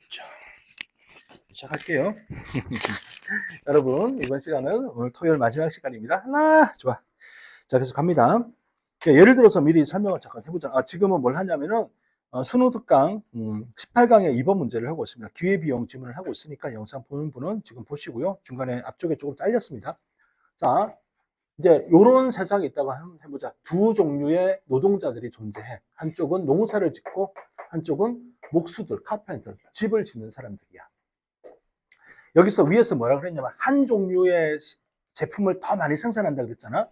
자, 시작할게요. 여러분, 이번 시간은 오늘 토요일 마지막 시간입니다. 하나, 좋아. 자, 계속 갑니다. 예를 들어서 미리 설명을 잠깐 해보자. 지금은 뭘 하냐면은, 순호특강 18강의 2번 문제를 하고 있습니다. 기회비용 지문을 하고 있으니까 영상 보는 분은 지금 보시고요. 중간에 앞쪽에 조금 잘렸습니다. 자, 이제 요런 세상이 있다고 한번 해보자. 두 종류의 노동자들이 존재해. 한쪽은 농사를 짓고, 한쪽은 목수들, 카펜터, 집을 짓는 사람들이야. 여기서 위에서 뭐라 그랬냐면 한 종류의 제품을 더 많이 생산한다 그랬잖아.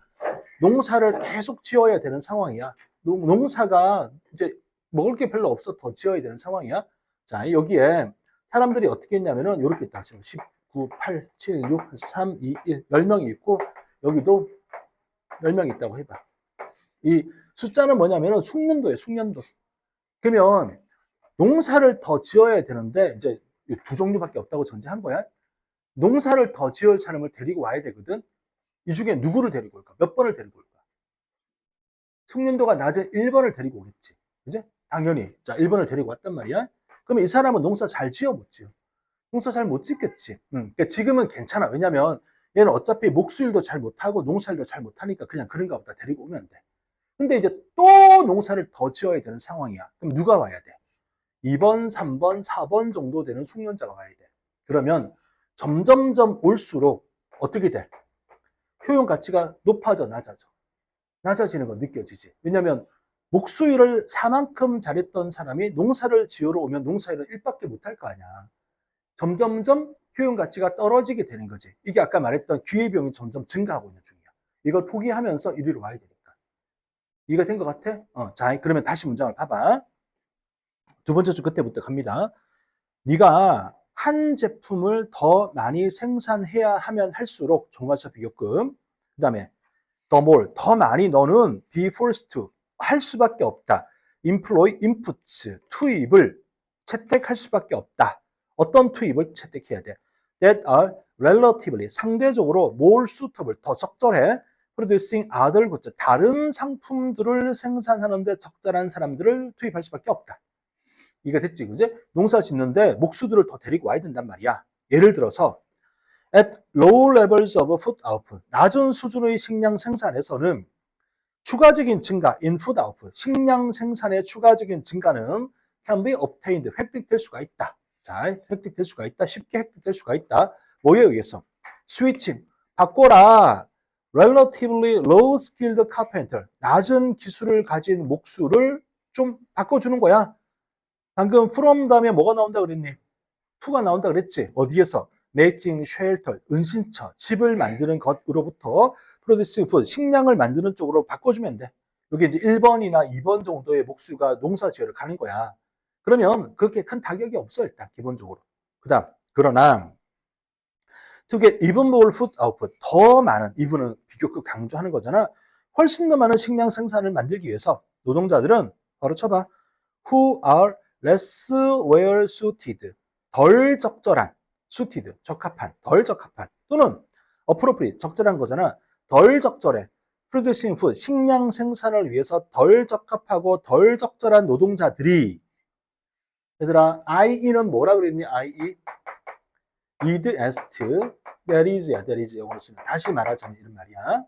농사를 계속 지어야 되는 상황이야. 농사가 이제 먹을 게 별로 없어 더 지어야 되는 상황이야. 자, 여기에 사람들이 어떻게 했냐면은 이렇게 있다. 지금 19, 8, 7, 6, 3, 2, 1, 10명이 있고 여기도 10명이 있다고 해봐. 이 숫자는 뭐냐면은 숙련도예요, 숙련도. 그러면 농사를 더 지어야 되는데 이제 두 종류밖에 없다고 전제한 거야. 농사를 더 지을 사람을 데리고 와야 되거든. 이 중에 누구를 데리고 올까? 몇 번을 데리고 올까? 숙련도가 낮은 1번을 데리고 오겠지. 그지? 당연히. 자, 1번을 데리고 왔단 말이야. 그러면 이 사람은 농사 잘 지어 못 지어? 농사 잘 못 짓겠지. 그러니까 지금은 괜찮아. 왜냐면 얘는 어차피 목수일도 잘 못하고 농사일도 잘 못하니까 그냥 그런가 보다 데리고 오면 돼. 근데 이제 또 농사를 더 지어야 되는 상황이야. 그럼 누가 와야 돼? 2번, 3번, 4번 정도 되는 숙련자가 와야 돼. 그러면 점점점 올수록 어떻게 돼? 효용 가치가 높아져, 낮아져? 낮아지는 건 느껴지지. 왜냐면 목수일을 4만큼 잘했던 사람이 농사를 지으러 오면 농사일은 1밖에 못할 거 아니야. 점점점 효용 가치가 떨어지게 되는 거지. 이게 아까 말했던 기회비용이 점점 증가하고 있는 중이야. 이걸 포기하면서 이리로 와야 되니까. 이해가 된 것 같아? 자, 그러면 다시 문장을 봐봐. 두 번째 주 그때부터 갑니다. 네가 한 제품을 더 많이 생산해야 하면 할수록 종합사 비교금, 그 다음에 the more, 더 많이 너는 be forced to, 할 수밖에 없다. employ inputs, 투입을 채택할 수밖에 없다. 어떤 투입을 채택해야 돼? that are relatively, 상대적으로 more suitable, 더 적절해. producing other goods, 다른 상품들을 생산하는데 적절한 사람들을 투입할 수밖에 없다. 이게 됐지, 그지? 농사 짓는데 목수들을 더 데리고 와야 된단 말이야. 예를 들어서 at low levels of food output, 낮은 수준의 식량 생산에서는 추가적인 증가, in food output, 식량 생산의 추가적인 증가는 can be obtained, 획득될 수가 있다. 자, 획득될 수가 있다. 쉽게 획득될 수가 있다. 뭐에 의해서? switching, 바꿔라. relatively low skilled carpenter, 낮은 기술을 가진 목수를 좀 바꿔주는 거야. 방금 from 다음에 뭐가 나온다 그랬니? to가 나온다 그랬지. 어디에서? making shelter, 은신처, 집을 만드는 것으로부터 producing food, 식량을 만드는 쪽으로 바꿔주면 돼. 여기 이제 1번이나 2번 정도의 목수가 농사 지으러 가는 거야. 그러면 그렇게 큰 타격이 없어, 일단, 기본적으로. 그 다음, 그러나, to get even more food output, 더 많은, even은 비교급 강조하는 거잖아. 훨씬 더 많은 식량 생산을 만들기 위해서 노동자들은, 바로 쳐봐. who are less well suited, 덜 적절한, suited, 적합한, 덜 적합한, 또는 appropriate, 적절한 거잖아. 덜 적절해. producing food, 식량 생산을 위해서 덜 적합하고 덜 적절한 노동자들이, 얘들아, IE는 뭐라 그랬니? IE? id, est, there is야, there is. 영어로 쓰면 다시 말하자면 이런 말이야.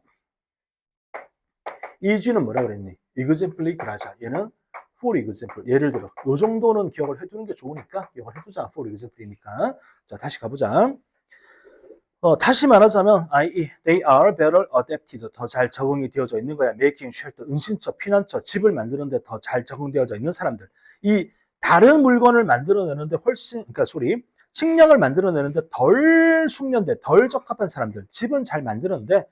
is는 뭐라 그랬니? exemplary 그라자. 얘는 for example. 예를 들어, 요 정도는 기억을 해두는 게 좋으니까 기억을 해두자. for example이니까. 자, 다시 가보자. 다시 말하자면, i.e. they are better adapted. 더 잘 적응이 되어져 있는 거야. making shelter, 은신처, 피난처, 집을 만드는데 더 잘 적응되어져 있는 사람들. 이 다른 물건을 만들어내는데 훨씬, 그러니까 식량을 만들어내는데 덜 숙련돼, 덜 적합한 사람들. 집은 잘 만드는데,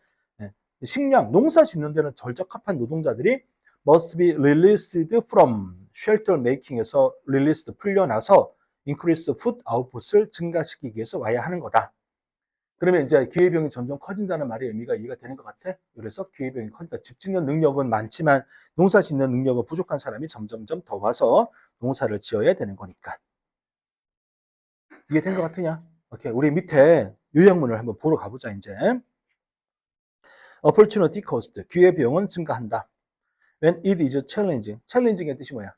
식량, 농사 짓는 데는 덜 적합한 노동자들이 must be released from shelter making에서 released, 풀려나서 increase food output을 증가시키기 위해서 와야 하는 거다. 그러면 이제 기회비용이 점점 커진다는 말의 의미가 이해가 되는 것 같아. 그래서 기회비용이 커진다. 집 짓는 능력은 많지만 농사 짓는 능력은 부족한 사람이 점점점 더 와서 농사를 지어야 되는 거니까. 이해된 것 같으냐? 오케이. 우리 밑에 요약문을 한번 보러 가보자, 이제. opportunity cost, 기회비용은 증가한다. when it is challenging, challenging의 뜻이 뭐야?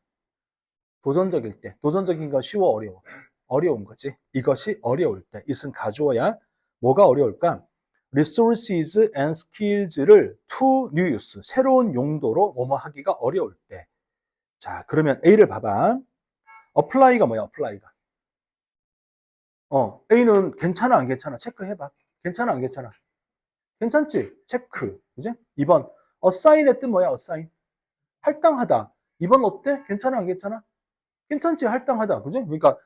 도전적일 때. 도전적인 건 쉬워, 어려워? 어려운 거지. 이것이 어려울 때. it은 가주어야. 뭐가 어려울까? resources and skills를 to new use, 새로운 용도로 뭐뭐 하기가 어려울 때. 자, 그러면 A를 봐봐. apply가 뭐야, apply가? A는 괜찮아, 안 괜찮아? 체크해봐. 괜찮아, 안 괜찮아? 괜찮지? 체크. 그지? 2번. assign의 뜻 뭐야, assign? 할당하다. 2번 어때? 괜찮아, 안 괜찮아? 괜찮지? 할당하다. 그지? 그러니까,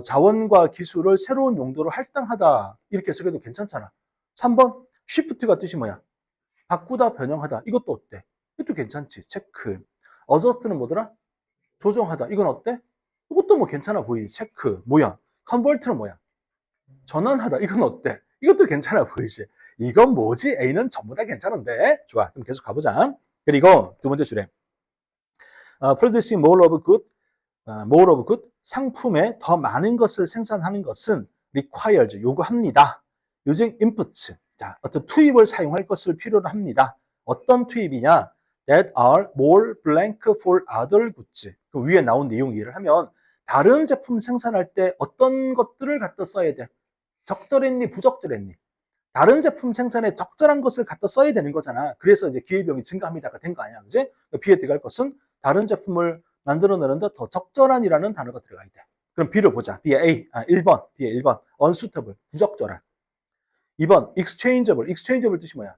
자원과 기술을 새로운 용도로 할당하다. 이렇게 쓰기도 괜찮잖아. 3번. shift가 뜻이 뭐야? 바꾸다, 변형하다. 이것도 어때? 이것도 괜찮지? 체크. adjust는 뭐더라? 조정하다. 이건 어때? 이것도 뭐 괜찮아 보이지? 체크. 뭐야? convert는 뭐야? 전환하다. 이건 어때? 이것도 괜찮아 보이지? 이건 뭐지? A는 전부 다 괜찮은데. 좋아. 그럼 계속 가보자. 그리고 두 번째 줄에 producing more of good, more of good, 상품에 더 많은 것을 생산하는 것은 requires, 요구합니다. using inputs, 자, 어떤 투입을 사용할 것을 필요로 합니다. 어떤 투입이냐? that are more blank for other goods. 그 위에 나온 내용 이해를 하면 다른 제품 생산할 때 어떤 것들을 갖다 써야 돼? 적절했니? 부적절했니? 다른 제품 생산에 적절한 것을 갖다 써야 되는 거잖아. 그래서 이제 기회비용이 증가합니다가 된 거 아니야. 그지? B에 들어갈 것은 다른 제품을 만들어내는데 더 적절한이라는 단어가 들어가야 돼. 그럼 B를 보자. B의 A, 1번. B의 1번. unsuitable, 부적절한. 2번, exchangeable. exchangeable 뜻이 뭐야?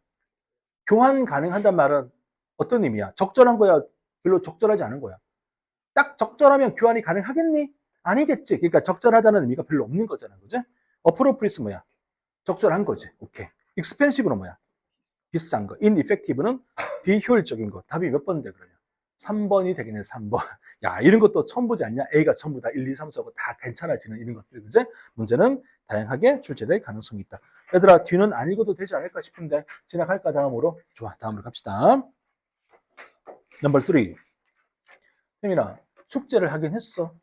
교환 가능한단 말은 어떤 의미야? 적절한 거야? 별로 적절하지 않은 거야? 딱 적절하면 교환이 가능하겠니? 아니겠지. 그러니까 적절하다는 의미가 별로 없는 거잖아. 그지? appropriate 뭐야? 적절한 거지. 오케이. expensive는 뭐야? 비싼 거. ineffective는 비효율적인 거. 답이 몇 번인데 그러냐? 3번이 되겠네, 3번. 야, 이런 것도 처음 보지 않냐? A가 전부 다 1, 2, 3, 4, 5 다 괜찮아지는 이런 것들. 그지? 문제는 다양하게 출제될 가능성이 있다. 얘들아, 뒤는 안 읽어도 되지 않을까 싶은데 지나갈까, 다음으로? 좋아, 다음으로 갑시다. 넘버 3. 혜민아, 축제를 하긴 했어.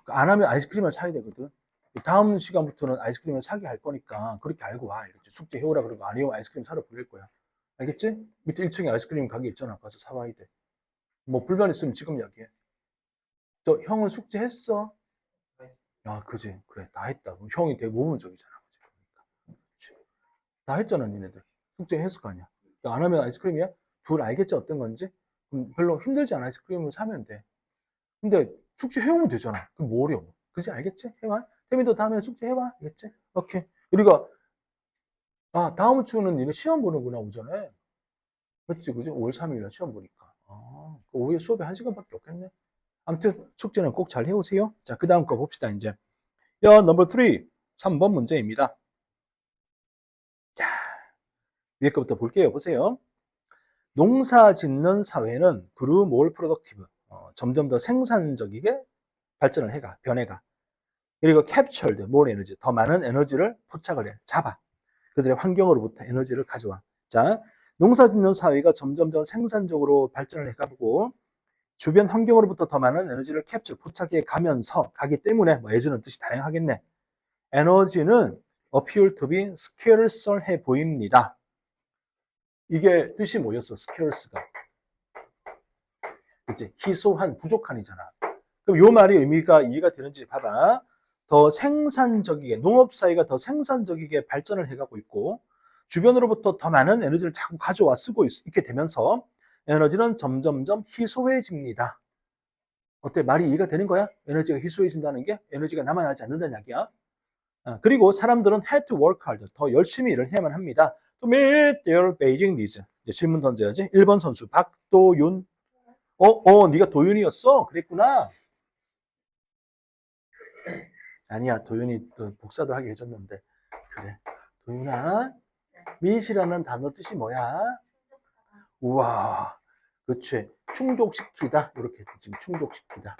안 하면 아이스크림을 사야 되거든. 다음 시간부터는 아이스크림을 사게 할 거니까 그렇게 알고 와. 알겠지? 숙제 해오라 그러고 안 해오면 아이스크림 사러 보낼 거야. 알겠지? 밑에 1층에 아이스크림 가게 있잖아. 가서 사와야 돼. 뭐 불만 있으면 지금 이야기해. 저 형은 숙제 했어? 야, 그지? 그래, 다 했다. 그럼 형이 되게 모범적이잖아. 그치? 다 했잖아, 니네들. 숙제 했을 거 아니야. 안 하면 아이스크림이야? 둘 알겠지? 어떤 건지? 별로 힘들지 않아. 아이스크림을 사면 돼. 근데 숙제 해오면 되잖아. 그럼 뭐 어려워? 그지? 알겠지? 해봐. 태민도 다음에 숙제 해봐. 알겠지? 오케이. 그리고 다음 주는 니네 시험 보는구나, 오전에. 그치, 그지? 5월 3일날 시험 보니까. 오후에 수업에 1시간밖에 없겠네. 아무튼 숙제는 꼭 잘 해오세요. 자, 그 다음 거 봅시다, 이제. 넘버 3, 3번 문제입니다. 자, 위에 거부터 볼게요. 보세요. 농사 짓는 사회는 grew more productive. 점점 더 생산적이게 발전을 해가, 변해가. 그리고 captured more energy, 더 많은 에너지를 포착을 해, 잡아. 그들의 환경으로부터 에너지를 가져와. 자, 농사 짓는 사회가 점점 더 생산적으로 발전을 해가고 주변 환경으로부터 더 많은 에너지를 캡처, 포착해 가면서 가기 때문에 뭐 as는 뜻이 다양하겠네. 에너지는 appear to be scarce해 보입니다. 이게 뜻이 뭐였어? scarce가. 그치? 희소한, 부족한이잖아. 그럼 요 말이 의미가 이해가 되는지 봐봐. 더 생산적이게, 농업사회가 더 생산적이게 발전을 해가고 있고 주변으로부터 더 많은 에너지를 자꾸 가져와 쓰고 있게 되면서 에너지는 점점점 희소해집니다. 어때? 말이 이해가 되는 거야? 에너지가 희소해진다는 게 에너지가 남아나지 않는다는 이야기야. 그리고 사람들은 had to work hard, 더 열심히 일을 해야만 합니다. To meet their basic needs. 이제 질문 던져야지. 1번 선수 박도윤. 네가 도윤이었어? 그랬구나. 아니야, 도윤이 또 복사도 하게 해줬는데. 그래. 도윤아, meet이라는 단어 뜻이 뭐야? 우와, 그렇지. 충족시키다. 이렇게 지금 충족시키다.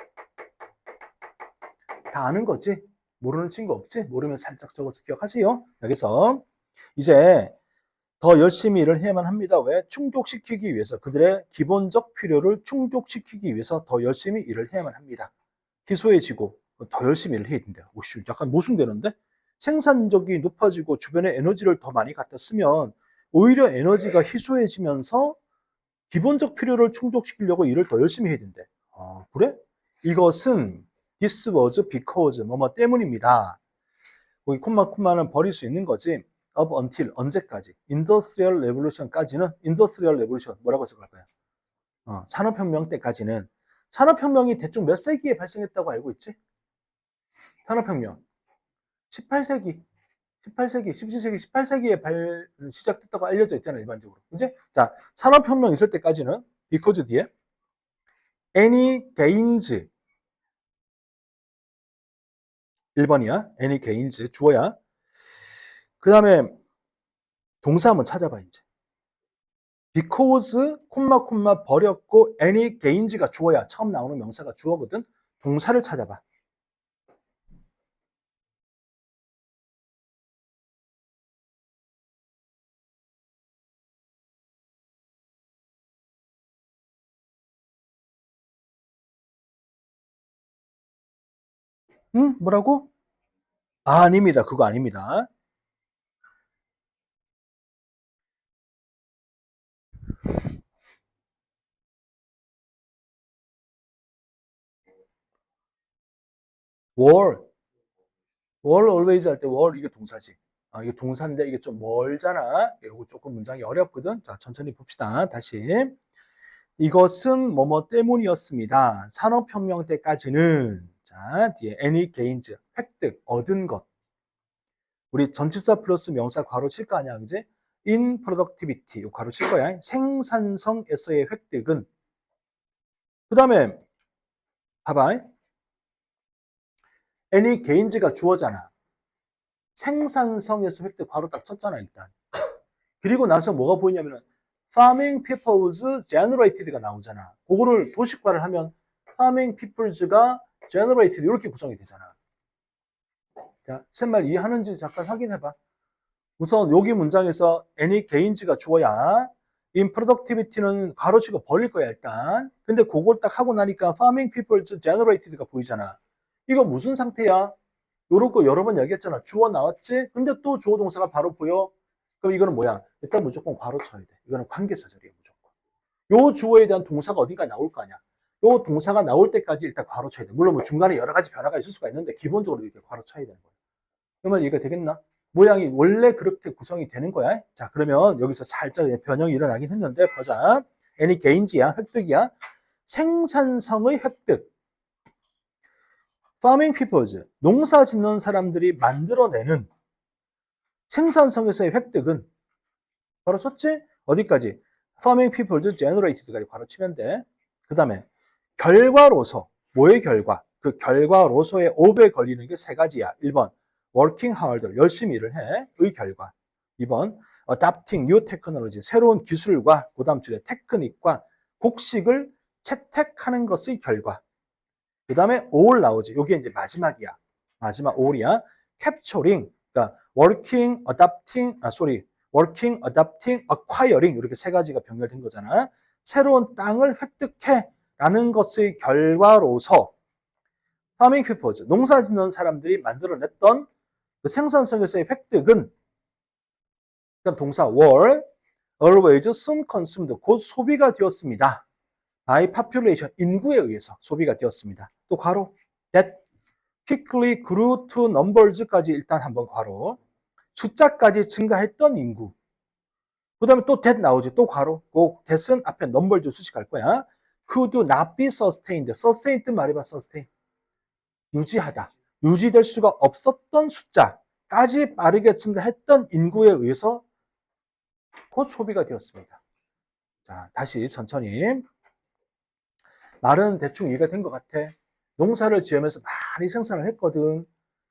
다 아는 거지? 모르는 친구 없지? 모르면 살짝 적어서 기억하세요. 여기서 이제 더 열심히 일을 해야만 합니다. 왜? 충족시키기 위해서, 그들의 기본적 필요를 충족시키기 위해서 더 열심히 일을 해야만 합니다. 희소해지고 더 열심히 일을 해야 된대요. 오씨, 약간 모순되는데? 생산력이 높아지고 주변에 에너지를 더 많이 갖다 쓰면 오히려 에너지가 희소해지면서 기본적 필요를 충족시키려고 일을 더 열심히 해야 된대. 그래? 이것은 This was because 뭐뭐 때문입니다. 거기 콤마는 버릴 수 있는 거지. Up until 언제까지? Industrial Revolution까지는 Industrial Revolution 뭐라고 해석할 거야? 산업혁명 때까지는. 산업혁명이 대충 몇 세기에 발생했다고 알고 있지? 산업혁명 18세기, 17세기, 18세기에 시작됐다고 알려져 있잖아, 일반적으로. 그지? 자, 산업혁명 있을 때까지는 because 뒤에 any gains 1번이야. any gains 주어야. 그 다음에 동사 한번 찾아봐 이제. because 콤마 버렸고 any gains가 주어야. 처음 나오는 명사가 주어거든. 동사를 찾아봐. 응? 뭐라고? 아닙니다. 그거 아닙니다. were always 할 때 were 이게 동사지. 이게 동사인데 이게 좀 멀잖아. 이거 조금 문장이 어렵거든. 자, 천천히 봅시다. 다시. 이것은 뭐뭐 때문이었습니다. 산업혁명 때까지는 자, 뒤에 any gains 획득, 얻은 것. 우리 전치사 플러스 명사 괄호 칠 거 아니야, 그지? in productivity 요 괄호 칠 거야. 생산성에서의 획득은. 그 다음에 봐봐. any gains가 주어잖아. 생산성에서 획득 괄호 딱 쳤잖아, 일단. 그리고 나서 뭐가 보이냐면은 farming people's generated가 나오잖아. 그거를 도식화를 하면 farming people's가 generated 이렇게 구성이 되잖아. 자, 셋말 이해하는지 잠깐 확인해봐. 우선 여기 문장에서 any gains가 주어야 in productivity는 가로치고 버릴 거야 일단. 근데 그걸 딱 하고 나니까 farming people's generated가 보이잖아. 이거 무슨 상태야? 요런 거 여러 번 얘기했잖아. 주어 나왔지? 근데 또 주어 동사가 바로 보여? 그럼 이거는 뭐야? 일단 무조건 괄호 쳐야 돼. 이거는 관계사절이야 무조건. 요 주어에 대한 동사가 어딘가 나올 거 아니야. 요 동사가 나올 때까지 일단 괄호 쳐야 돼. 물론 뭐 중간에 여러 가지 변화가 있을 수가 있는데 기본적으로 이렇게 괄호 쳐야 되는 거야. 그러면 이해가 되겠나? 모양이 원래 그렇게 구성이 되는 거야. 자, 그러면 여기서 살짝 변형이 일어나긴 했는데 보자. any gains야, 획득이야. 생산성의 획득. farming peoples, 농사 짓는 사람들이 만들어내는 생산성에서의 획득은 바로 쳤지? 어디까지? farming people's generated까지 바로 치면 돼. 그 다음에 결과로서, 뭐의 결과? 그 결과로서의 업에 걸리는 게 세 가지야. 1번, working hard, 열심히 일을 해. 의 결과. 2번, adapting new technology, 새로운 기술과 그 다음 줄에 테크닉과 곡식을 채택하는 것의 결과. 그 다음에 all 나오지. 이게 이제 마지막이야. 마지막 all이야. capturing, 그러니까 working, adapting, acquiring 이렇게 세 가지가 병렬된 거잖아. 새로운 땅을 획득해 라는 것의 결과로서 farming peoples, 농사 짓는 사람들이 만들어냈던 그 생산성에서의 획득은 그럼 동사 were, always, soon consumed, 곧 소비가 되었습니다. by population, 인구에 의해서 소비가 되었습니다. 또 괄호, that quickly grew to numbers까지 일단 한번 괄호, 숫자까지 증가했던 인구. 그 다음에 또 that 나오지. 또 괄호. 그 that은 앞에 numbers 수식할 거야. could not be sustained. sustained 뜻 말해봐. sustain. 유지하다. 유지될 수가 없었던 숫자까지 빠르게 증가했던 인구에 의해서 곧 소비가 되었습니다. 자, 다시 천천히. 말은 대충 이해가 된 것 같아. 농사를 지으면서 많이 생산을 했거든.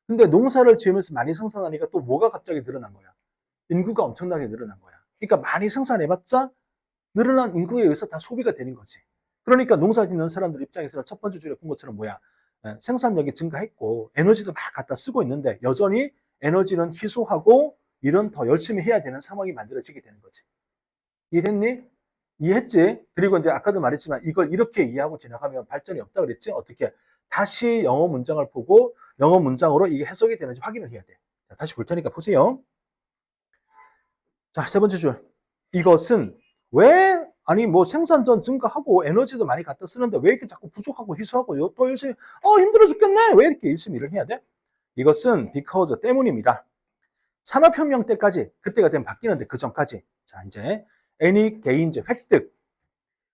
근데 농사를 지으면서 많이 생산하니까 또 뭐가 갑자기 늘어난 거야? 인구가 엄청나게 늘어난 거야. 그러니까 많이 생산해봤자 늘어난 인구에 의해서 다 소비가 되는 거지. 그러니까 농사 짓는 사람들 입장에서는 첫 번째 줄에 본 것처럼 뭐야? 생산력이 증가했고 에너지도 막 갖다 쓰고 있는데 여전히 에너지는 희소하고 일은 더 열심히 해야 되는 상황이 만들어지게 되는 거지. 이해됐니? 이해했지? 그리고 이제 아까도 말했지만 이걸 이렇게 이해하고 지나가면 발전이 없다 그랬지? 어떻게? 다시 영어 문장을 보고 영어 문장으로 이게 해석이 되는지 확인을 해야 돼. 자, 다시 볼 테니까 보세요. 자, 세 번째 줄. 이것은 왜 아니 뭐 생산전 증가하고 에너지도 많이 갖다 쓰는데 왜 이렇게 자꾸 부족하고 희소하고 또 열심히 힘들어 죽겠네 왜 이렇게 열심히 일을 해야 돼? 이것은 because 때문입니다. 산업혁명 때까지 그때가 되면 바뀌는데 그 전까지 자 이제 any gains 획득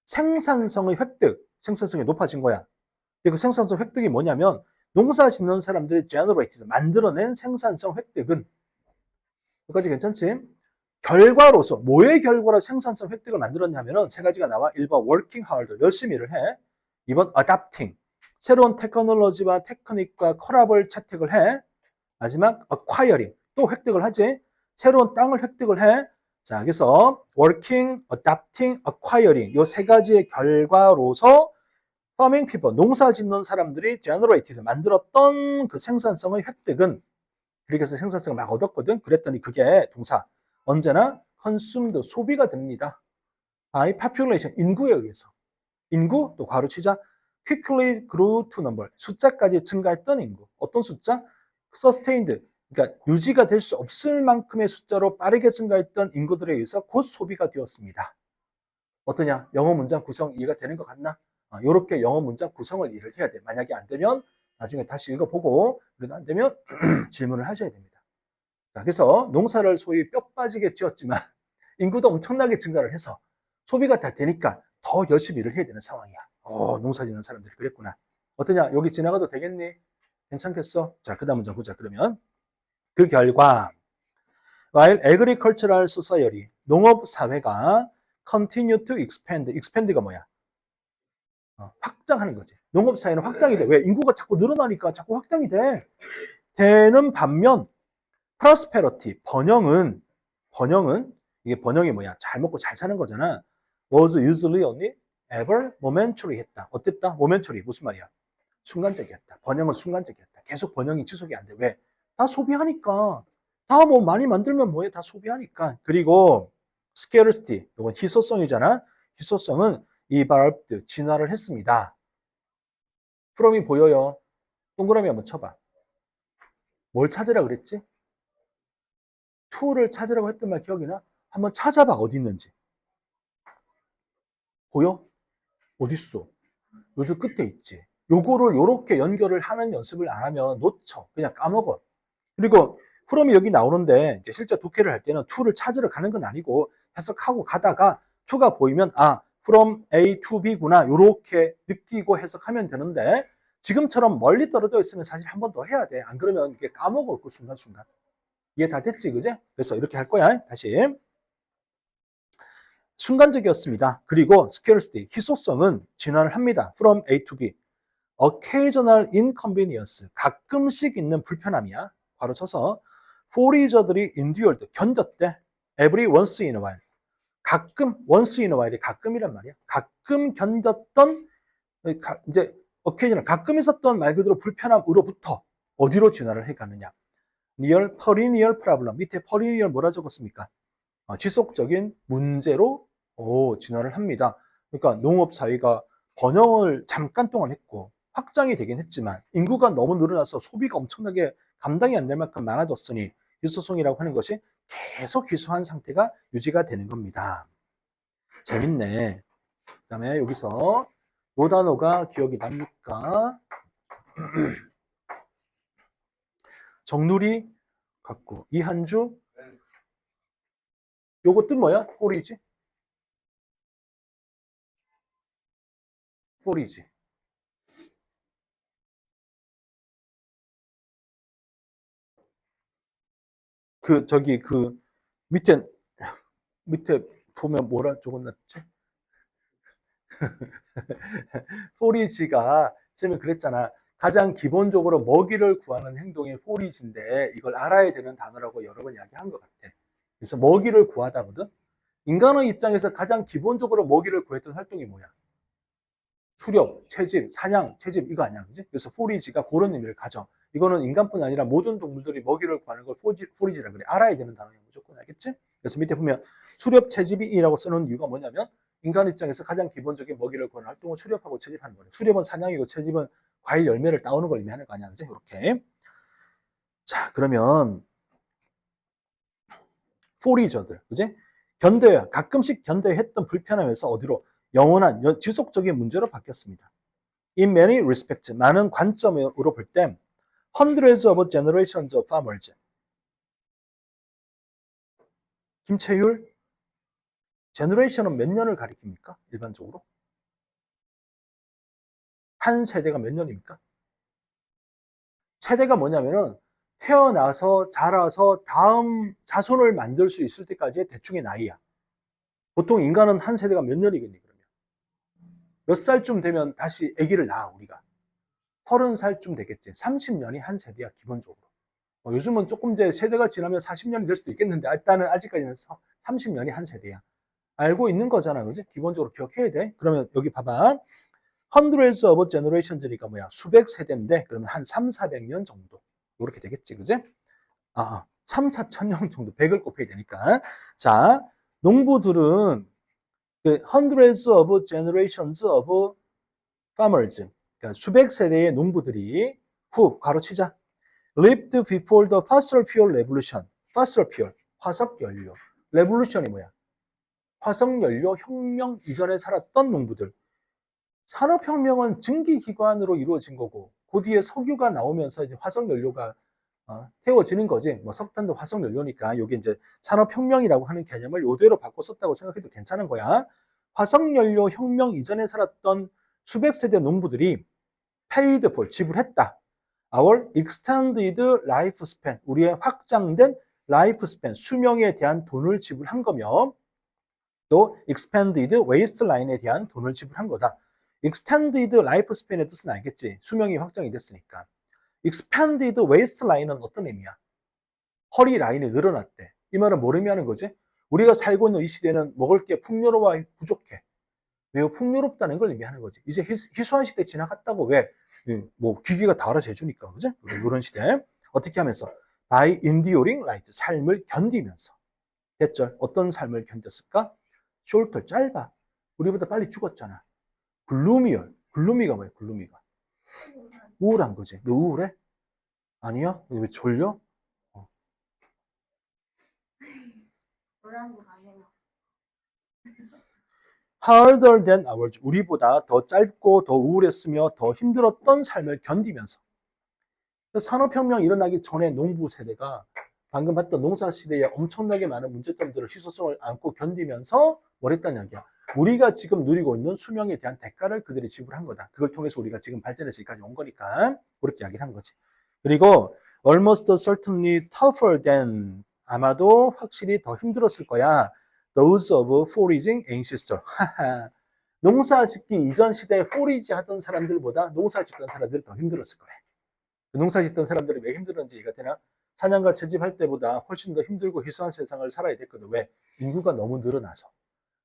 생산성의 획득 생산성이 높아진 거야. 근데 그 생산성 획득이 뭐냐면 농사 짓는 사람들이 generated 만들어낸 생산성 획득은 여기까지 괜찮지? 결과로서 뭐의 결과로 생산성 획득을 만들었냐면은 세 가지가 나와. 1번 working hard 열심히 일을 해. 2번 adapting 새로운 테크놀로지와 테크닉과 콜합을 채택을 해. 마지막 acquiring 또 획득을 하지. 새로운 땅을 획득을 해. 자, 그래서 working, adapting, acquiring 요 세 가지의 결과로서 farming people 농사 짓는 사람들이 generated 만들었던 그 생산성의 획득은 그렇게 해서 생산성을 막 얻었거든. 그랬더니 그게 동사 언제나 consumed 소비가 됩니다. by population 인구에 의해서 인구 또 괄호 치자 quickly grew to number 숫자까지 증가했던 인구 어떤 숫자? sustained 그러니까 유지가 될 수 없을 만큼의 숫자로 빠르게 증가했던 인구들에 의해서 곧 소비가 되었습니다. 어떠냐? 영어 문장 구성 이해가 되는 것 같나? 이렇게 영어 문장 구성을 이해를 해야 돼. 만약에 안 되면 나중에 다시 읽어보고 그래도 안 되면 질문을 하셔야 됩니다. 자, 그래서 농사를 소위 뼈 빠지게 지었지만 인구도 엄청나게 증가를 해서 소비가 다 되니까 더 열심히 일을 해야 되는 상황이야. 농사 짓는 사람들이 그랬구나. 어떠냐? 여기 지나가도 되겠니? 괜찮겠어? 자, 그 다음 문장 보자. 그러면 그 결과 while agricultural society 농업 사회가 continue to expand expand가 뭐야? 확장하는 거지. 농업 사회는 확장이 돼. 왜? 인구가 자꾸 늘어나니까 자꾸 확장이 돼. 되는 반면 prosperity 번영은 이게 번영이 뭐야? 잘 먹고 잘 사는 거잖아. was usually only ever momentary 했다. 어땠다? momentary 무슨 말이야? 순간적이었다. 번영은 순간적이었다. 계속 번영이 지속이 안 돼. 왜? 다 소비하니까. 다 뭐 많이 만들면 뭐해? 다 소비하니까. 그리고 scarcity 이건 희소성이잖아. 희소성은 evolved 진화를 했습니다. from이 보여요. 동그라미 한번 쳐봐. 뭘 찾으라 그랬지? to를 찾으라고 했던 말 기억이 나? 한번 찾아봐 어디 있는지. 보여? 어딨어? 요즘 끝에 있지. 요거를 요렇게 연결을 하는 연습을 안 하면 놓쳐. 그냥 까먹어. 그리고 프롬이 여기 나오는데 이제 실제 독해를 할 때는 to를 찾으러 가는 건 아니고 해석하고 가다가 to가 보이면 from A to B구나 요렇게 느끼고 해석하면 되는데 지금처럼 멀리 떨어져 있으면 사실 한 번 더 해야 돼. 안 그러면 이게 까먹을 거 순간순간. 이해 다 됐지, 그제? 그래서 이렇게 할 거야. 다시. 순간적이었습니다. 그리고 scarcity, 희소성은 진화를 합니다. from A to B. occasional inconvenience, 가끔씩 있는 불편함이야. 바로 쳐서 forager들이 endured, 견뎠대. every once in a while. 가끔, once in a while이 가끔이란 말이야. 가끔 견뎠던, 이제 occasional, 가끔 있었던 말 그대로 불편함으로부터 어디로 진화를 해가느냐. near, perennial problem. 밑에 perennial 뭐라 적었습니까? 지속적인 문제로 진화를 합니다. 그러니까 농업 사회가 번영을 잠깐 동안 했고 확장이 되긴 했지만 인구가 너무 늘어나서 소비가 엄청나게 감당이 안 될 만큼 많아졌으니 희소성이라고 하는 것이 계속 희소한 상태가 유지가 되는 겁니다. 재밌네. 그 다음에 여기서 요 단어가 기억이 납니까? 정누리 갖고 이한주 요거 뜻 뭐야? 포리지? 포리지. 저기 밑에 보면 뭐라 적어놨지? 포리지가 쌤이 그랬잖아. 가장 기본적으로 먹이를 구하는 행동이 포리지인데 이걸 알아야 되는 단어라고 여러 번 이야기한 것 같아. 그래서 먹이를 구하다거든. 인간의 입장에서 가장 기본적으로 먹이를 구했던 활동이 뭐야? 수렵, 채집, 사냥, 채집 이거 아니야, 그지? 그래서 포리지가 그런 의미를 가져. 이거는 인간뿐 아니라 모든 동물들이 먹이를 구하는 걸 포리지라 그래. 알아야 되는 단어야 무조건 알겠지? 그래서 밑에 보면 수렵, 채집이라고 쓰는 이유가 뭐냐면 인간 입장에서 가장 기본적인 먹이를 구하는 활동을 수렵하고 채집하는 거래. 수렵은 사냥이고 채집은 과일 열매를 따오는 걸 의미하는 거 아니야, 그지? 이렇게. 자, 그러면 포리저들, 그지? 견뎌야 가끔씩 견뎌야 했던 불편함에서 어디로 영원한 지속적인 문제로 바뀌었습니다. In many respects, 많은 관점으로 볼 때 hundreds of generations of farmers. 김채율, generation은 몇 년을 가리킵니까? 일반적으로? 한 세대가 몇 년입니까? 세대가 뭐냐면은 태어나서 자라서 다음 자손을 만들 수 있을 때까지의 대충의 나이야. 보통 인간은 한 세대가 몇 년이겠니, 그러면? 몇 살쯤 되면 다시 아기를 낳아, 우리가. 30살쯤 되겠지. 30년이 한 세대야, 기본적으로. 요즘은 조금 이제 세대가 지나면 40년이 될 수도 있겠는데, 일단은 아직까지는 30년이 한 세대야. 알고 있는 거잖아, 그지? 기본적으로 기억해야 돼. 그러면 여기 봐봐. hundreds of generations니까 뭐야? 수백 세대인데, 그러면 한 3, 400년 정도. 이렇게 되겠지, 그지? 3, 4천 년 정도 100을 곱해야 되니까. 자, 농부들은 그 hundreds of generations of farmers, 그러니까 수백 세대의 농부들이 가로치자. lived before the fossil fuel revolution. fossil fuel, 화석 연료. revolution이 뭐야? 화석 연료 혁명 이전에 살았던 농부들. 산업혁명은 증기기관으로 이루어진 거고, 그 뒤에 석유가 나오면서 이제 화석 연료가 태워지는 거지. 뭐 석탄도 화석 연료니까 여기 이제 산업혁명이라고 하는 개념을 이대로 바꿔 썼다고 생각해도 괜찮은 거야. 화석 연료 혁명 이전에 살았던 수백 세대 농부들이 paid for, 지불했다. Our extended lifespan, 우리의 확장된 lifespan, 수명에 대한 돈을 지불한 거며, 또 expanded wasteline에 대한 돈을 지불한 거다. extended lifespan의 뜻은 알겠지? 수명이 확장이 됐으니까. expanded wasteline은 어떤 의미야? 허리 라인이 늘어났대. 이 말은 뭘 의미하는 거지? 우리가 살고 있는 이 시대는 먹을 게 풍요로워 부족해. 매우 풍요롭다는 걸 의미하는 거지. 이제 희소한 시대 지나갔다고. 왜? 뭐 기계가 다 알아서 해주니까, 그죠? 이런 시대. 어떻게 하면서? by enduring life, 삶을 견디면서. 됐죠? 어떤 삶을 견뎠을까? shorter, 짧아. 우리보다 빨리 죽었잖아. 글루미얼. 글루미가 뭐야? 글루미가. 우울한 거지. 너 우울해? 아니야? 왜 졸려? harder than ours. 우리보다 더 짧고 더 우울했으며 더 힘들었던 삶을 견디면서. 산업혁명 일어나기 전에 농부 세대가 방금 봤던 농사 시대에 엄청나게 많은 문제점들을 희소성을 안고 견디면서 뭘 했다는 이야기야. 우리가 지금 누리고 있는 수명에 대한 대가를 그들이 지불한 거다. 그걸 통해서 우리가 지금 발전해서 여기까지 온 거니까 그렇게 이야기를 한 거지. 그리고 almost certainly tougher than, 아마도 확실히 더 힘들었을 거야. those of foraging ancestor. 농사 짓기 이전 시대에 포리지 하던 사람들보다 농사 짓던 사람들이 더 힘들었을 거래. 농사 짓던 사람들이 왜 힘들었는지 이해가 되나? 사냥과 채집할 때보다 훨씬 더 힘들고 희소한 세상을 살아야 됐거든. 왜? 인구가 너무 늘어나서.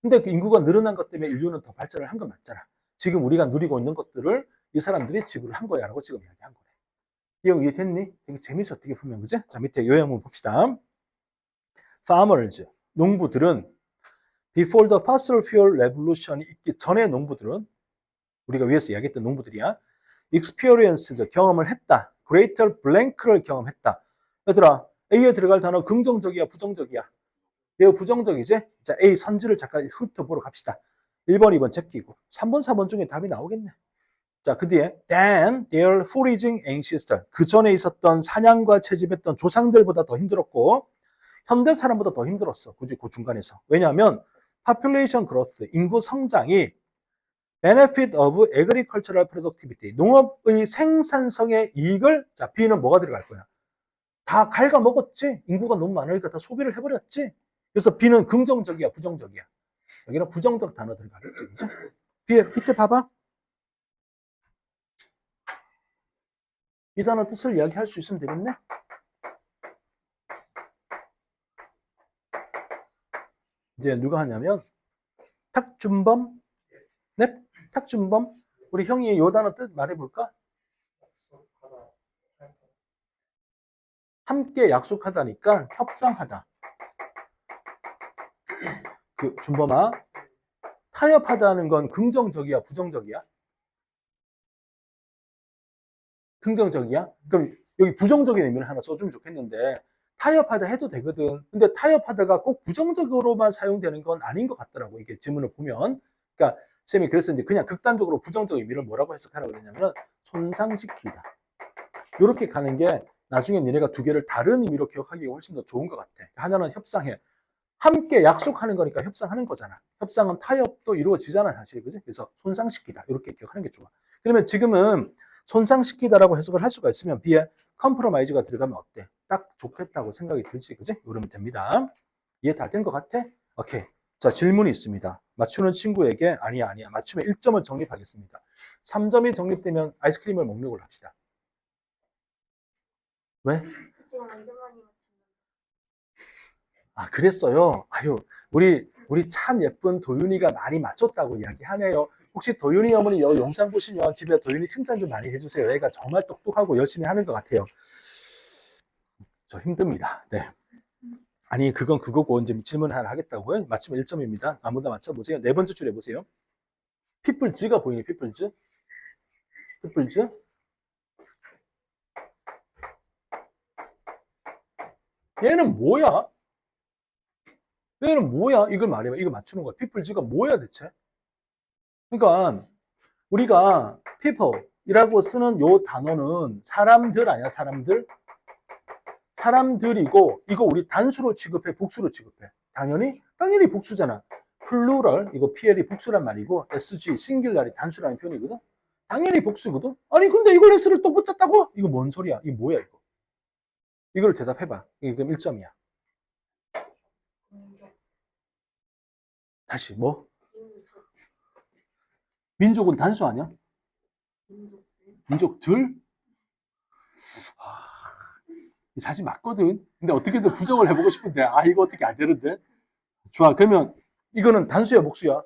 근데 그 인구가 늘어난 것 때문에 인류는 더 발전을 한 건 맞잖아. 지금 우리가 누리고 있는 것들을 이 사람들이 지불을 한 거야 라고 지금 이야기한 거네. 이 형 이해됐니? 되게 재밌어, 어떻게 보면, 그지? 자, 밑에 요약 한번 봅시다. farmers, 농부들은 before the fossil fuel revolution이 있기 전에 농부들은, 우리가 위에서 이야기했던 농부들이야, experienced, 경험을 했다. greater blank를 경험했다. 얘들아, A에 들어갈 단어 긍정적이야, 부정적이야? 매우 부정적이지? 자, A 선지를 잠깐 훑어보러 갑시다. 1번, 2번 제끼고 3번, 4번 중에 답이 나오겠네. 자, 그 뒤에 than their foraging ancestor, 그 전에 있었던 사냥과 채집했던 조상들보다 더 힘들었고 현대 사람보다 더 힘들었어. 굳이 그 중간에서. 왜냐하면 population growth, 인구 성장이 benefit of agricultural productivity, 농업의 생산성의 이익을, 자, B는 뭐가 들어갈 거야? 다 갉아먹었지. 인구가 너무 많으니까 다 소비를 해버렸지. 그래서 B는 긍정적이야, 부정적이야? 여기는 부정적 단어 들어가겠지, 그죠? B에 밑에 봐봐. 이 단어 뜻을 이야기할 수 있으면 되겠네. 이제 누가 하냐면 탁준범, 네, 탁준범. 우리 형이 이 단어 뜻 말해볼까? 함께 약속하다니까 협상하다. 그 준범아, 타협하다는 건 긍정적이야, 부정적이야? 긍정적이야? 그럼 여기 부정적인 의미를 하나 써주면 좋겠는데, 타협하다 해도 되거든. 근데 타협하다가 꼭 부정적으로만 사용되는 건 아닌 것 같더라고. 이게 지문을 보면. 그러니까 쌤이 그래서 이제 그냥 극단적으로 부정적 의미를 뭐라고 해석하라고 그랬냐면 손상시키다. 이렇게 가는 게 나중에 니네가 두 개를 다른 의미로 기억하기가 훨씬 더 좋은 것 같아. 하나는 협상해. 함께 약속하는 거니까 협상하는 거잖아. 협상은 타협도 이루어지잖아, 사실. 그지? 그래서 손상시키다. 이렇게 기억하는 게 좋아. 그러면 지금은 손상시키다라고 해석을 할 수가 있으면 B에 컴프로마이즈가 들어가면 어때? 딱 좋겠다고 생각이 들지, 그지? 이러면 됩니다. 이해 다 된 것 같아? 오케이. 자, 질문이 있습니다. 맞추는 친구에게 아니야. 맞추면 1점을 적립하겠습니다. 3점이 적립되면 아이스크림을 먹는 걸로 합시다. 왜? 지금 완전 많이 맞췄는데. 아, 그랬어요. 아유, 우리 참 예쁜 도윤이가 많이 맞췄다고 이야기하네요. 혹시 도윤이 어머니 영상 보시면 집에 도윤이 칭찬 좀 많이 해주세요. 애가 정말 똑똑하고 열심히 하는 것 같아요. 저 힘듭니다. 네. 아니, 그건 그거고, 이제 질문 하나 하겠다고요? 맞추면 1점입니다. 아무나 맞춰보세요. 네 번째 줄 해보세요. 피플즈가 보이니, 피플즈? 피플즈? 얘는 뭐야? 얘는 뭐야? 이걸 말해봐. 이거 맞추는 거야. 피플즈가 뭐야, 대체? 그러니까, 우리가 people이라고 쓰는 요 단어는 사람들 아니야, 사람들? 사람들이고, 이거 우리 단수로 취급해, 복수로 취급해? 당연히 복수잖아. 플루럴, 이거 PL이 복수란 말이고, SG, 싱귤lar이 단수라는 표현이거든? 당연히 복수거든? 아니, 근데 이걸 S를 또 붙였다고? 이거 뭔 소리야? 이거 뭐야, 이거? 이걸 대답해봐. 이게 그럼 1점이야. 다시, 뭐? 민족은 단수 아니야? 민족들? 사실 맞거든. 근데 어떻게든 부정을 해보고 싶은데, 아, 이거 어떻게 안 되는데? 좋아. 그러면 이거는 단수야, 복수야?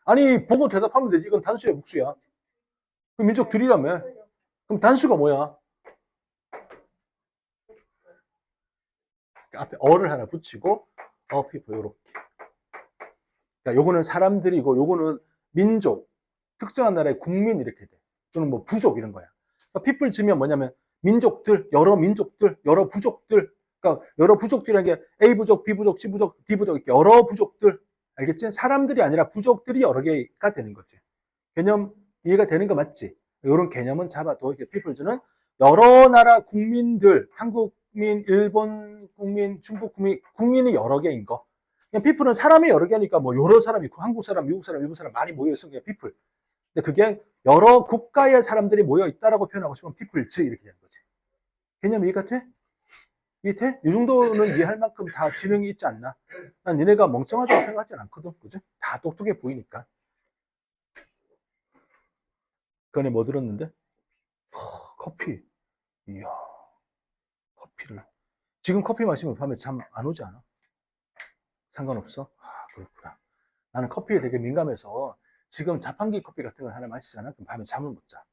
아니, 보고 대답하면 되지. 이건 단수야, 복수야? 그 민족들이라며. 그럼 단수가 뭐야? 앞에 어를 하나 붙이고, people, 요렇게. 그러니까 요거는 사람들이고, 요거는 민족, 특정한 나라의 국민 이렇게 돼. 또는 뭐 부족 이런 거야. 그러니까 people 지면 뭐냐면 민족들, 여러 민족들, 여러 부족들. 그러니까 여러 부족들이라는 게 A 부족, B 부족, C 부족, D 부족 이렇게 여러 부족들. 알겠지? 사람들이 아니라 부족들이 여러 개가 되는 거지. 개념 이해가 되는 거 맞지? 이런 개념은 잡아도 people즈는 여러 나라 국민들, 한국 국민, 일본 국민, 중국 국민, 국민이 여러 개인 거. 그냥 people은 사람이 여러 개니까 뭐 여러 사람 있고 한국 사람, 미국 사람, 일본 사람 많이 모여 있으면 그냥 people. 근데 그게 여러 국가의 사람들이 모여 있다라고 표현하고 싶으면 people즈 이렇게 되는 거지. 개념 이해가 돼? 이해? 이 정도는 이해할 만큼 다 지능이 있지 않나? 난 니네가 멍청하다고 생각하진 않거든, 그죠? 다 똑똑해 보이니까. 그 안에 뭐 들었는데? 커피. 이야, 커피를. 지금 커피 마시면 밤에 잠 안 오지 않아? 상관없어? 아, 그렇구나. 나는 커피에 되게 민감해서 지금 자판기 커피 같은 걸 하나 마시잖아? 그럼 밤에 잠을 못 자.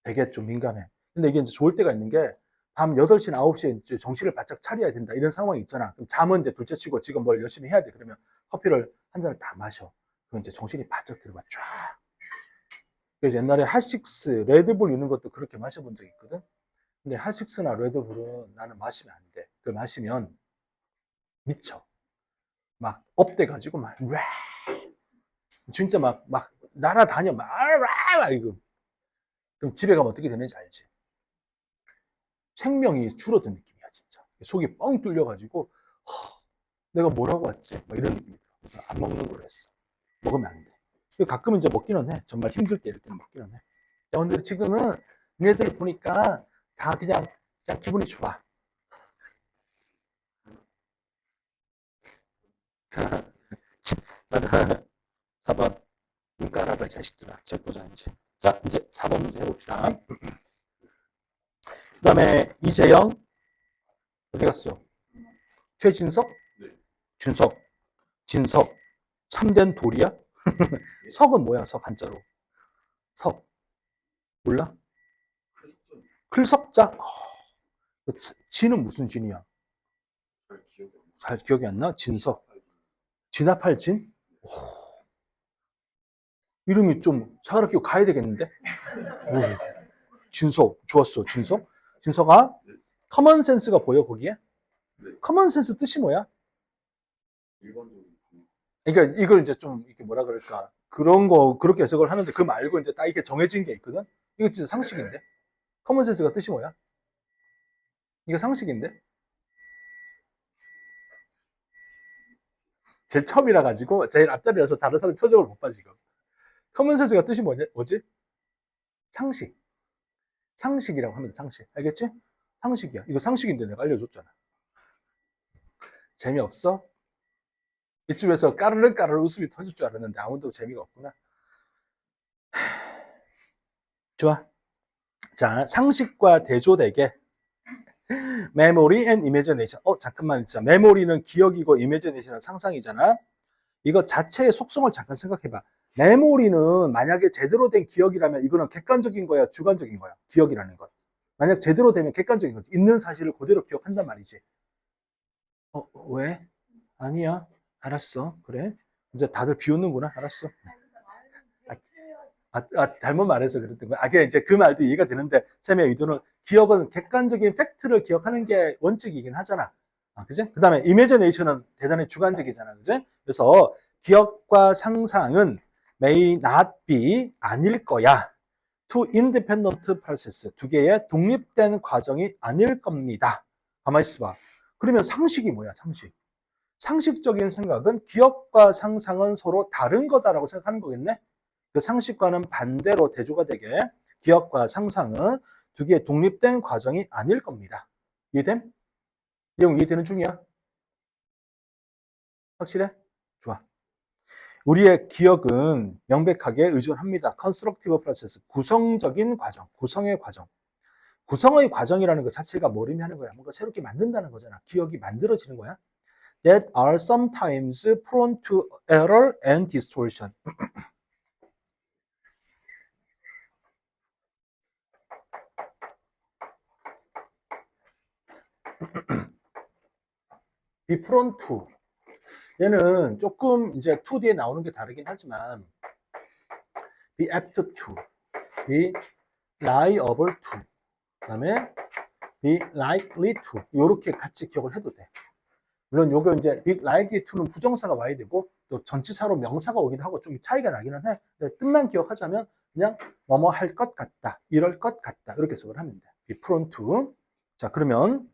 되게 좀 민감해. 근데 이게 이제 좋을 때가 있는 게 밤 8시나 9시에 이제 정신을 바짝 차려야 된다. 이런 상황이 있잖아. 그럼 잠은 이제 둘째 치고 지금 뭘 열심히 해야 돼. 그러면 커피를 한 잔을 다 마셔. 그럼 이제 정신이 바짝 들어가. 쫙. 그래서 옛날에 핫식스, 레드불 이런 것도 그렇게 마셔본 적이 있거든. 근데 핫식스나 레드불은 나는 마시면 안 돼. 그걸 마시면 미쳐. 막 업돼가지고 막 진짜 막 날아다녀. 이거. 그럼 집에 가면 어떻게 되는지 알지? 생명이 줄어든 느낌이야, 진짜. 속이 뻥 뚫려가지고 내가 뭐라고 왔지? 막 이런 느낌이 들어. 그래서 안 먹는 걸로 했어. 먹으면 안 돼. 가끔 이제 먹기는 해. 정말 힘들 때 이럴 때는 먹기는 해. 근데 지금은 얘네들을 보니까 다 그냥 기분이 좋아. 나는 4번 눈 깔아봐 자식들아. 자 보자 이제. 자 이제 4번 문제 해봅시다. 그 다음에 이재영 어디 갔어? 최진석? 준석 진석 참된 돌이야? 석은 뭐야? 석 한자로 석 몰라? 클석자? 진은 무슨 진이야? 잘 기억이 안 나? 진석 진압할 진? 오, 이름이 좀 차갑게 가야 되겠는데? 오. 진소 주었어. 진소가 커먼 센스가 보여 거기에? 네. 커먼 센스 뜻이 뭐야? 일반적인 그러니까 이걸 이제 좀 이렇게 뭐라 그럴까 그런 거 그렇게 해석을 하는데 그 말고 이제 딱 이렇게 정해진 게 있거든. 이거 진짜 상식인데. 커먼 센스가 뜻이 뭐야? 이거 상식인데. 제일 처음이라 가지고 제일 앞자리라서 다른 사람 표정을 못 봐 지금. 커먼 센스가 뜻이 뭐지? 상식. 상식이라고 합니다. 상식. 알겠지? 상식이야. 이거 상식인데 내가 알려줬잖아. 재미없어? 이쯤에서 까르르 웃음이 터질 줄 알았는데 아무도 재미가 없구나. 좋아. 자, 상식과 대조되게 memory and imagination. 잠깐만 있자. 메모리는 기억이고 imagination은 상상이잖아. 이거 자체의 속성을 잠깐 생각해봐. 메모리는 만약에 제대로 된 기억이라면 이거는 객관적인 거야, 주관적인 거야. 기억이라는 건. 만약 제대로 되면 객관적인 거지. 있는 사실을 그대로 기억한단 말이지. 왜? 아니야. 알았어. 그래. 이제 다들 비웃는구나. 알았어. 잘못 말해서 그랬던 거야. 그냥 이제 그 말도 이해가 되는데, 쌤의 의도는 기억은 객관적인 팩트를 기억하는 게 원칙이긴 하잖아. 그지? 그 다음에 imagination은 대단히 주관적이잖아. 그지? 그래서 기억과 상상은 may not be 아닐 거야. two independent process 두 개의 독립된 과정이 아닐 겁니다. 가만히 있어봐. 그러면 상식이 뭐야? 상식. 상식적인 생각은 기억과 상상은 서로 다른 거다라고 생각하는 거겠네? 그 상식과는 반대로 대조가 되게 기억과 상상은 두 개의 독립된 과정이 아닐 겁니다. 이해됨? 내용 이해되는 중이야? 확실해? 좋아. 우리의 기억은 명백하게 의존합니다. constructive process, 구성적인 과정, 구성의 과정. 구성의 과정이라는 것 자체가 뭘 의미하는 거야? 뭔가 새롭게 만든다는 거잖아. 기억이 만들어지는 거야. That are sometimes prone to error and distortion. be prone to. 얘는 조금 이제 to 뒤에 나오는 게 다르긴 하지만 be apt to, be liable to, 그 다음에 be likely to 이렇게 같이 기억을 해도 돼. 물론 요거 이제 be likely to는 부정사가 와야 되고 또 전치사로 명사가 오기도 하고 좀 차이가 나기는 해. 뜻만 기억하자면 그냥 뭐뭐 할 것 같다, 이럴 것 같다 이렇게 해석을 하면 돼. be prone to. 자, 그러면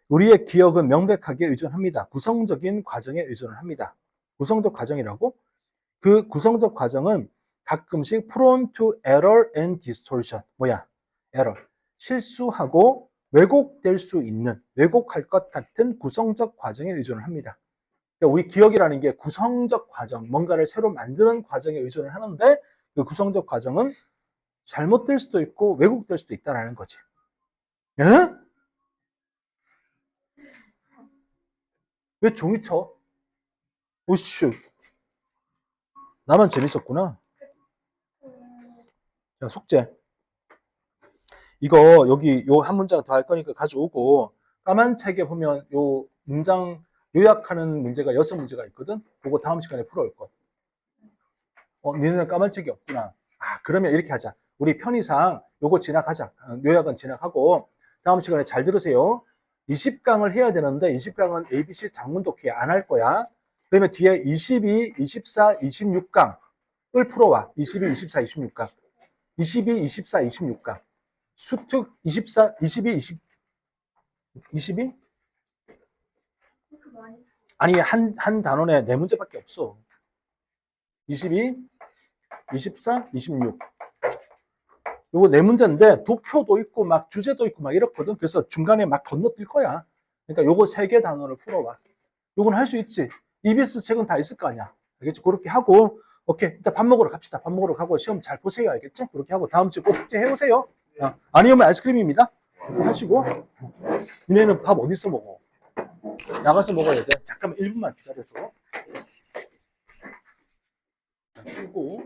우리의 기억은 명백하게 의존합니다. 구성적인 과정에 의존을 합니다. 구성적 과정이라고? 그 구성적 과정은 가끔씩 prone to error and distortion. 뭐야? error. 실수하고 왜곡될 수 있는, 왜곡할 것 같은 구성적 과정에 의존을 합니다. 그러니까 우리 기억이라는 게 구성적 과정, 뭔가를 새로 만드는 과정에 의존을 하는데 그 구성적 과정은 잘못될 수도 있고 왜곡될 수도 있다는 거지. 에? 왜 종이 쳐? 오씨. 나만 재밌었구나. 자, 숙제. 이거 여기 요 한 문장 더 할 거니까 가져오고 까만 책에 보면 요 문장 요약하는 문제가 6문제가 있거든. 그거 다음 시간에 풀어올 거. 니네는 까만 책이 없구나. 그러면 이렇게 하자. 우리 편의상 요거 지나가자. 요약은 지나가고 다음 시간에 잘 들으세요. 20강을 해야 되는데 20강은 ABC 장문독기 안 할 거야. 그러면 뒤에 22, 24, 26강을 풀어와. 22, 24, 26강. 22, 24, 26강. 수특 24, 22, 22? 아니, 한 단원에 4문제밖에 없어. 22, 24, 26. 요거 4문제인데 도표도 있고 막 주제도 있고 막 이렇거든. 그래서 중간에 막 건너뛸 거야. 그러니까 요거 3개 단원을 풀어와. 요건 할 수 있지. EBS 책은 다 있을 거 아니야. 알겠지? 그렇게 하고 오케이. 일단 밥 먹으러 갑시다. 밥 먹으러 가고 시험 잘 보세요. 알겠지? 그렇게 하고 다음 주에 꼭 숙제 해오세요. 아니면 아이스크림입니다. 그렇게 하시고 니네는 밥 어디서 먹어? 나가서 먹어야 돼. 잠깐만 1분만 기다려줘. 자, 끄고